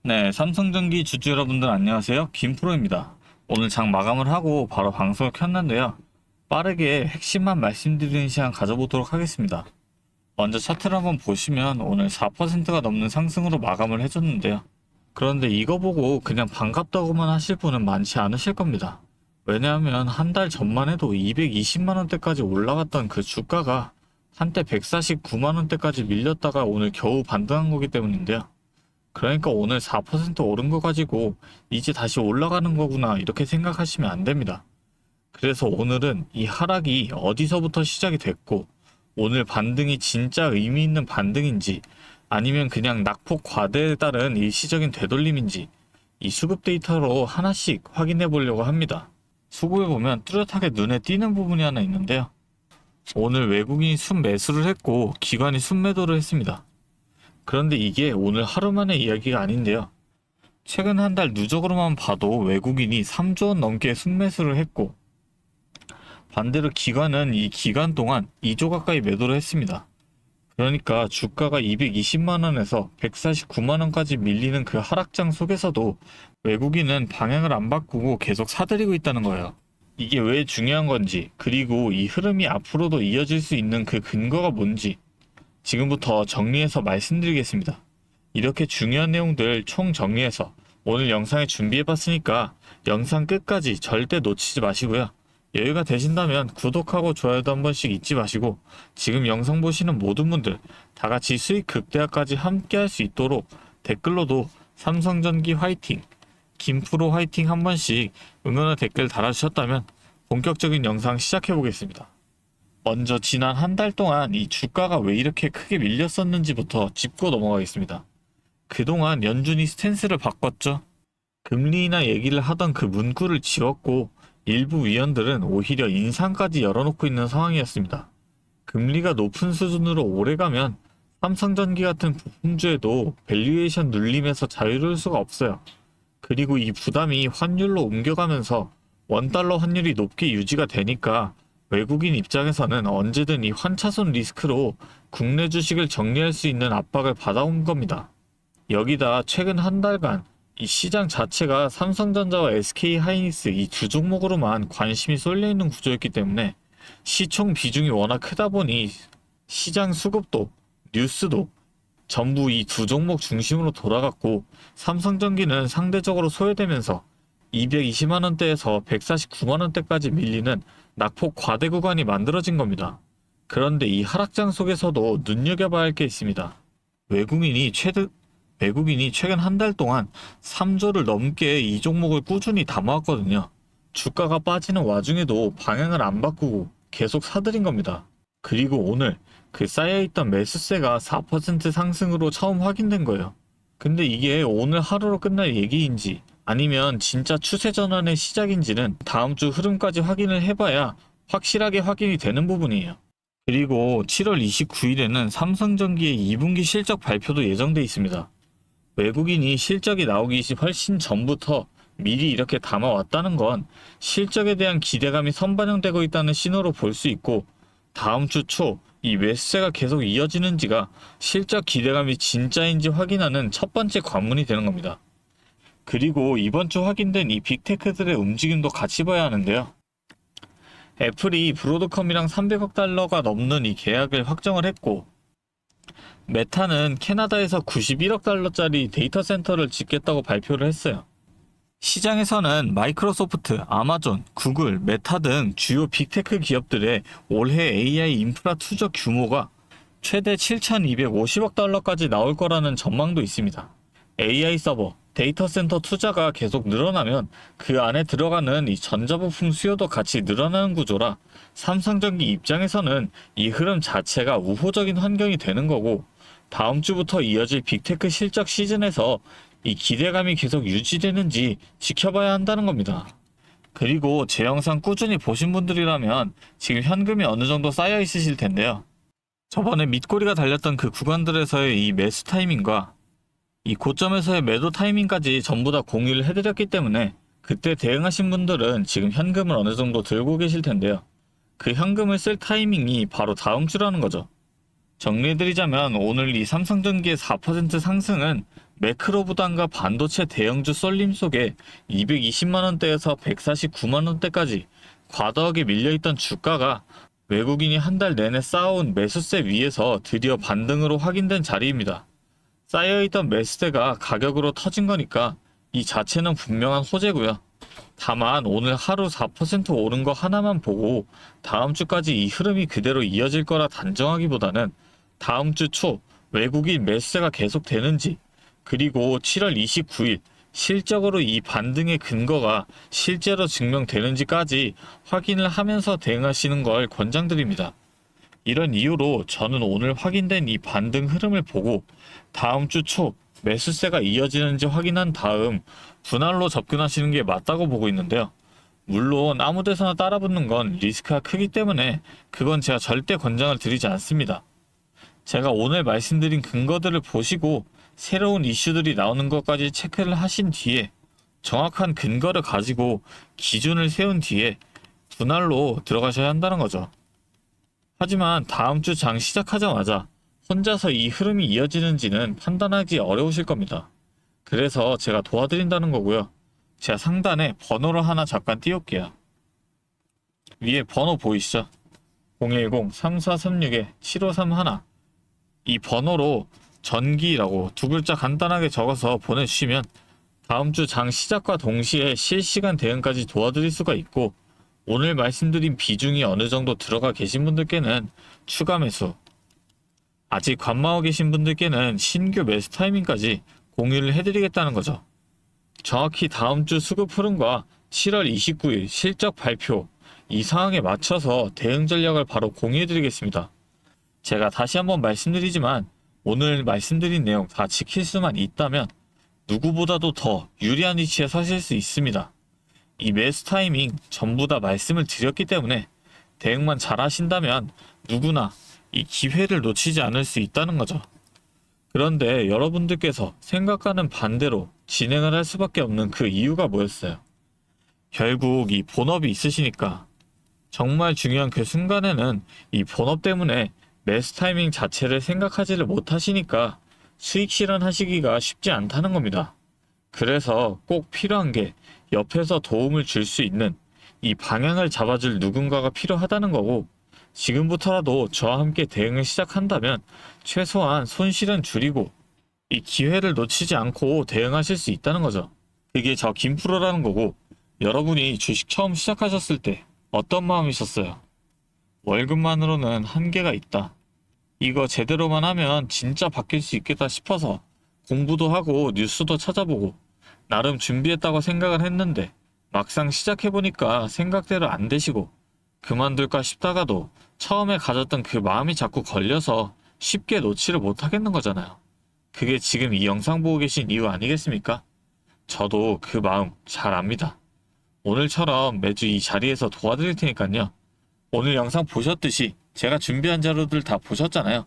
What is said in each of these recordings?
네, 삼성전기 주주 여러분들 안녕하세요. 김프로입니다. 오늘 장 마감을 하고 바로 방송을 켰는데요. 빠르게 핵심만 말씀드리는 시간 가져보도록 하겠습니다. 먼저 차트를 한번 보시면 오늘 4%가 넘는 상승으로 마감을 해줬는데요. 그런데 이거 보고 그냥 반갑다고만 하실 분은 많지 않으실 겁니다. 왜냐하면 한 달 전만 해도 220만원대까지 올라갔던 그 주가가 한때 149만원대까지 밀렸다가 오늘 겨우 반등한 거기 때문인데요. 그러니까 오늘 4% 오른 거 가지고 이제 다시 올라가는 거구나 이렇게 생각하시면 안 됩니다. 그래서 오늘은 이 하락이 어디서부터 시작이 됐고 오늘 반등이 진짜 의미 있는 반등인지 아니면 그냥 낙폭 과대에 따른 일시적인 되돌림인지 이 수급 데이터로 하나씩 확인해 보려고 합니다. 수급에 보면 뚜렷하게 눈에 띄는 부분이 하나 있는데요. 오늘 외국인이 순매수를 했고 기관이 순매도를 했습니다. 그런데 이게 오늘 하루 만의 이야기가 아닌데요. 최근 한 달 누적으로만 봐도 외국인이 3조 원 넘게 순매수를 했고 반대로 기관은 이 기간 동안 2조 가까이 매도를 했습니다. 그러니까 주가가 220만원에서 149만원까지 밀리는 그 하락장 속에서도 외국인은 방향을 안 바꾸고 계속 사들이고 있다는 거예요. 이게 왜 중요한 건지, 그리고 이 흐름이 앞으로도 이어질 수 있는 그 근거가 뭔지 지금부터 정리해서 말씀드리겠습니다. 이렇게 중요한 내용들 총 정리해서 오늘 영상에 준비해봤으니까 영상 끝까지 절대 놓치지 마시고요. 여유가 되신다면 구독하고 좋아요도 한 번씩 잊지 마시고 지금 영상 보시는 모든 분들 다같이 수익 극대화까지 함께 할 수 있도록 댓글로도 삼성전기 화이팅, 김프로 화이팅 한 번씩 응원의 댓글 달아주셨다면 본격적인 영상 시작해보겠습니다. 먼저 지난 한 달 동안 이 주가가 왜 이렇게 크게 밀렸었는지부터 짚고 넘어가겠습니다. 그동안 연준이 스탠스를 바꿨죠. 금리 인하 얘기를 하던 그 문구를 지웠고 일부 위원들은 오히려 인상까지 열어놓고 있는 상황이었습니다. 금리가 높은 수준으로 오래가면 삼성전기 같은 부품주에도 밸류에이션 눌림에서 자유로울 수가 없어요. 그리고 이 부담이 환율로 옮겨가면서 원달러 환율이 높게 유지가 되니까 외국인 입장에서는 언제든 이 환차손 리스크로 국내 주식을 정리할 수 있는 압박을 받아온 겁니다. 여기다 최근 한 달간 이 시장 자체가 삼성전자와 SK하이닉스 이 두 종목으로만 관심이 쏠려 있는 구조였기 때문에 시총 비중이 워낙 크다 보니 시장 수급도 뉴스도 전부 이 두 종목 중심으로 돌아갔고 삼성전기는 상대적으로 소외되면서 220만원대에서 149만원대까지 밀리는 낙폭 과대 구간이 만들어진 겁니다. 그런데 이 하락장 속에서도 눈여겨봐야 할 게 있습니다. 외국인이 최근 한 달 동안 3조를 넘게 이 종목을 꾸준히 담아왔거든요. 주가가 빠지는 와중에도 방향을 안 바꾸고 계속 사들인 겁니다. 그리고 오늘 그 쌓여있던 매수세가 4% 상승으로 처음 확인된 거예요. 근데 이게 오늘 하루로 끝날 얘기인지 아니면 진짜 추세 전환의 시작인지는 다음 주 흐름까지 확인을 해봐야 확실하게 확인이 되는 부분이에요. 그리고 7월 29일에는 삼성전기의 2분기 실적 발표도 예정돼 있습니다. 외국인이 실적이 나오기 훨씬 전부터 미리 이렇게 담아왔다는 건 실적에 대한 기대감이 선반영되고 있다는 신호로 볼 수 있고 다음 주 초 이 매수세가 계속 이어지는지가 실적 기대감이 진짜인지 확인하는 첫 번째 관문이 되는 겁니다. 그리고 이번 주 확인된 이 빅테크들의 움직임도 같이 봐야 하는데요. 애플이 브로드컴이랑 300억 달러가 넘는 이 계약을 확정을 했고 메타는 캐나다에서 91억 달러짜리 데이터 센터를 짓겠다고 발표를 했어요. 시장에서는 마이크로소프트, 아마존, 구글, 메타 등 주요 빅테크 기업들의 올해 AI 인프라 투자 규모가 최대 7,250억 달러까지 나올 거라는 전망도 있습니다. AI 서버, 데이터 센터 투자가 계속 늘어나면 그 안에 들어가는 이 전자부품 수요도 같이 늘어나는 구조라 삼성전기 입장에서는 이 흐름 자체가 우호적인 환경이 되는 거고 다음 주부터 이어질 빅테크 실적 시즌에서 이 기대감이 계속 유지되는지 지켜봐야 한다는 겁니다. 그리고 제 영상 꾸준히 보신 분들이라면 지금 현금이 어느 정도 쌓여 있으실 텐데요. 저번에 밑꼬리가 달렸던 그 구간들에서의 이 매수 타이밍과 이 고점에서의 매도 타이밍까지 전부 다 공유를 해드렸기 때문에 그때 대응하신 분들은 지금 현금을 어느 정도 들고 계실 텐데요. 그 현금을 쓸 타이밍이 바로 다음 주라는 거죠. 정리해드리자면 오늘 이 삼성전기의 4% 상승은 매크로 부담과 반도체 대형주 쏠림 속에 220만원대에서 149만원대까지 과도하게 밀려있던 주가가 외국인이 한 달 내내 쌓아온 매수세 위에서 드디어 반등으로 확인된 자리입니다. 쌓여있던 매수세가 가격으로 터진 거니까 이 자체는 분명한 호재고요. 다만 오늘 하루 4% 오른 거 하나만 보고 다음 주까지 이 흐름이 그대로 이어질 거라 단정하기보다는 다음 주 초 외국인 매수세가 계속되는지, 그리고 7월 29일 실적으로 이 반등의 근거가 실제로 증명되는지까지 확인을 하면서 대응하시는 걸 권장드립니다. 이런 이유로 저는 오늘 확인된 이 반등 흐름을 보고 다음 주 초 매수세가 이어지는지 확인한 다음 분할로 접근하시는 게 맞다고 보고 있는데요. 물론 아무 데서나 따라붙는 건 리스크가 크기 때문에 그건 제가 절대 권장을 드리지 않습니다. 제가 오늘 말씀드린 근거들을 보시고 새로운 이슈들이 나오는 것까지 체크를 하신 뒤에 정확한 근거를 가지고 기준을 세운 뒤에 분할로 들어가셔야 한다는 거죠. 하지만 다음 주 장 시작하자마자 혼자서 이 흐름이 이어지는지는 판단하기 어려우실 겁니다. 그래서 제가 도와드린다는 거고요. 제가 상단에 번호를 하나 잠깐 띄울게요. 위에 번호 보이시죠? 010-3436-7531. 이 번호로 전기라고 두 글자 간단하게 적어서 보내주시면 다음 주 장 시작과 동시에 실시간 대응까지 도와드릴 수가 있고, 오늘 말씀드린 비중이 어느 정도 들어가 계신 분들께는 추가 매수, 아직 관망하고 계신 분들께는 신규 매수 타이밍까지 공유를 해드리겠다는 거죠. 정확히 다음 주 수급 흐름과 7월 29일 실적 발표, 이 상황에 맞춰서 대응 전략을 바로 공유해드리겠습니다. 제가 다시 한번 말씀드리지만 오늘 말씀드린 내용 다 지킬 수만 있다면 누구보다도 더 유리한 위치에 서실 수 있습니다. 이 매수 타이밍 전부 다 말씀을 드렸기 때문에 대응만 잘 하신다면 누구나 이 기회를 놓치지 않을 수 있다는 거죠. 그런데 여러분들께서 생각과는 반대로 진행을 할 수밖에 없는 그 이유가 뭐였어요? 결국 이 본업이 있으시니까. 정말 중요한 그 순간에는 이 본업 때문에 매수 타이밍 자체를 생각하지를 못하시니까 수익 실현하시기가 쉽지 않다는 겁니다. 그래서 꼭 필요한 게 옆에서 도움을 줄 수 있는 이 방향을 잡아줄 누군가가 필요하다는 거고, 지금부터라도 저와 함께 대응을 시작한다면 최소한 손실은 줄이고 이 기회를 놓치지 않고 대응하실 수 있다는 거죠. 그게 저 김프로라는 거고, 여러분이 주식 처음 시작하셨을 때 어떤 마음이셨어요? 월급만으로는 한계가 있다. 이거 제대로만 하면 진짜 바뀔 수 있겠다 싶어서 공부도 하고 뉴스도 찾아보고 나름 준비했다고 생각을 했는데 막상 시작해보니까 생각대로 안 되시고 그만둘까 싶다가도 처음에 가졌던 그 마음이 자꾸 걸려서 쉽게 놓지를 못하겠는 거잖아요. 그게 지금 이 영상 보고 계신 이유 아니겠습니까? 저도 그 마음 잘 압니다. 오늘처럼 매주 이 자리에서 도와드릴 테니까요. 오늘 영상 보셨듯이 제가 준비한 자료들 다 보셨잖아요.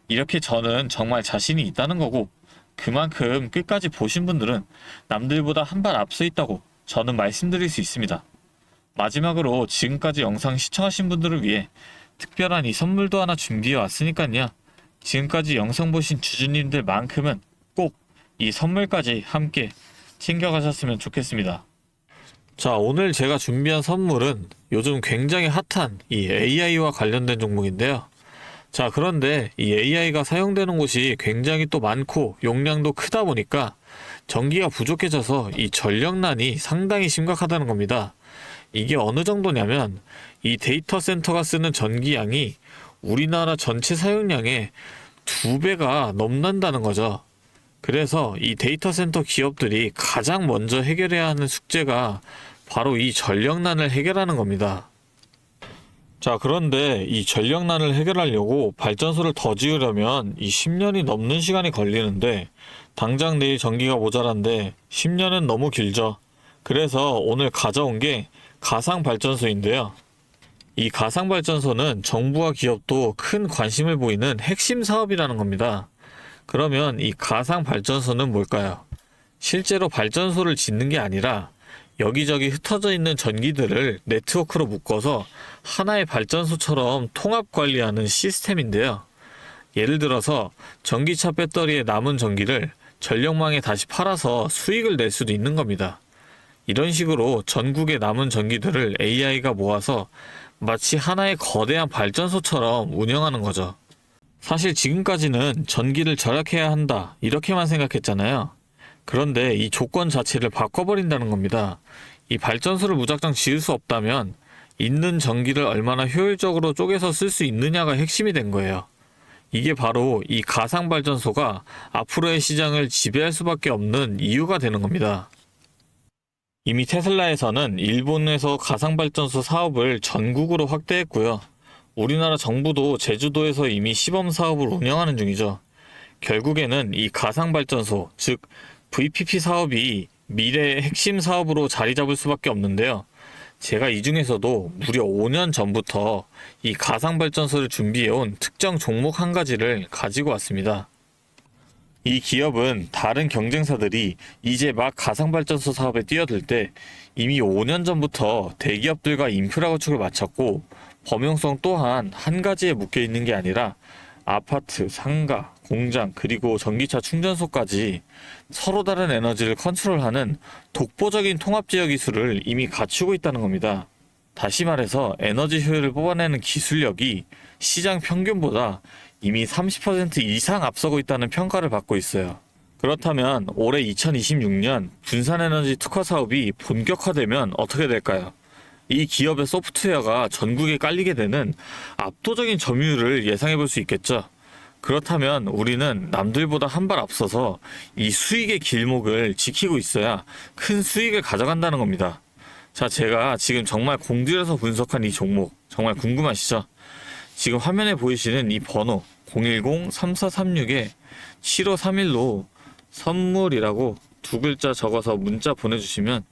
이렇게 저는 정말 자신이 있다는 거고, 그만큼 끝까지 보신 분들은 남들보다 한 발 앞서 있다고 저는 말씀드릴 수 있습니다. 마지막으로 지금까지 영상 시청하신 분들을 위해 특별한 이 선물도 하나 준비해 왔으니까요. 지금까지 영상 보신 주주님들만큼은 꼭 이 선물까지 함께 챙겨가셨으면 좋겠습니다. 자, 오늘 제가 준비한 선물은 요즘 굉장히 핫한 이 AI와 관련된 종목인데요. 자, 그런데 이 AI가 사용되는 곳이 굉장히 또 많고 용량도 크다 보니까 전기가 부족해져서 이 전력난이 상당히 심각하다는 겁니다. 이게 어느 정도냐면 이 데이터 센터가 쓰는 전기량이 우리나라 전체 사용량의 2배가 넘는다는 거죠. 그래서 이 데이터 센터 기업들이 가장 먼저 해결해야 하는 숙제가 바로 이 전력난을 해결하는 겁니다. 자, 그런데 이 전력난을 해결하려고 발전소를 더 지으려면 이 10년이 넘는 시간이 걸리는데 당장 내일 전기가 모자란데 10년은 너무 길죠. 그래서 오늘 가져온 게 가상발전소인데요. 이 가상발전소는 정부와 기업도 큰 관심을 보이는 핵심 사업이라는 겁니다. 그러면 이 가상발전소는 뭘까요? 실제로 발전소를 짓는 게 아니라 여기저기 흩어져 있는 전기들을 네트워크로 묶어서 하나의 발전소처럼 통합 관리하는 시스템인데요. 예를 들어서 전기차 배터리에 남은 전기를 전력망에 다시 팔아서 수익을 낼 수도 있는 겁니다. 이런 식으로 전국의 남은 전기들을 AI가 모아서 마치 하나의 거대한 발전소처럼 운영하는 거죠. 사실 지금까지는 전기를 절약해야 한다 이렇게만 생각했잖아요. 그런데 이 조건 자체를 바꿔버린다는 겁니다. 이 발전소를 무작정 지을 수 없다면 있는 전기를 얼마나 효율적으로 쪼개서 쓸 수 있느냐가 핵심이 된 거예요. 이게 바로 이 가상발전소가 앞으로의 시장을 지배할 수밖에 없는 이유가 되는 겁니다. 이미 테슬라에서는 일본에서 가상발전소 사업을 전국으로 확대했고요. 우리나라 정부도 제주도에서 이미 시범 사업을 운영하는 중이죠. 결국에는 이 가상발전소, 즉 VPP 사업이 미래의 핵심 사업으로 자리 잡을 수밖에 없는데요. 제가 이 중에서도 무려 5년 전부터 이 가상발전소를 준비해온 특정 종목 한 가지를 가지고 왔습니다. 이 기업은 다른 경쟁사들이 이제 막 가상발전소 사업에 뛰어들 때 이미 5년 전부터 대기업들과 인프라 구축을 마쳤고, 범용성 또한 한 가지에 묶여 있는 게 아니라 아파트, 상가, 공장, 그리고 전기차 충전소까지 서로 다른 에너지를 컨트롤하는 독보적인 통합제어 기술을 이미 갖추고 있다는 겁니다. 다시 말해서 에너지 효율을 뽑아내는 기술력이 시장 평균보다 이미 30% 이상 앞서고 있다는 평가를 받고 있어요. 그렇다면 올해 2026년 분산에너지 특화 사업이 본격화되면 어떻게 될까요? 이 기업의 소프트웨어가 전국에 깔리게 되는 압도적인 점유율을 예상해 볼 수 있겠죠. 그렇다면 우리는 남들보다 한 발 앞서서 이 수익의 길목을 지키고 있어야 큰 수익을 가져간다는 겁니다. 자, 제가 지금 정말 공들여서 분석한 이 종목 정말 궁금하시죠? 지금 화면에 보이시는 이 번호 010-3436-7531로 선물이라고 두 글자 적어서 문자 보내주시면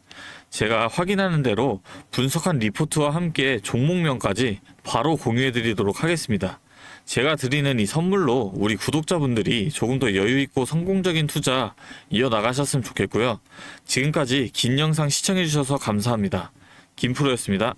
제가 확인하는 대로 분석한 리포트와 함께 종목명까지 바로 공유해 드리도록 하겠습니다. 제가 드리는 이 선물로 우리 구독자분들이 조금 더 여유있고 성공적인 투자 이어나가셨으면 좋겠고요. 지금까지 긴 영상 시청해 주셔서 감사합니다. 김프로였습니다.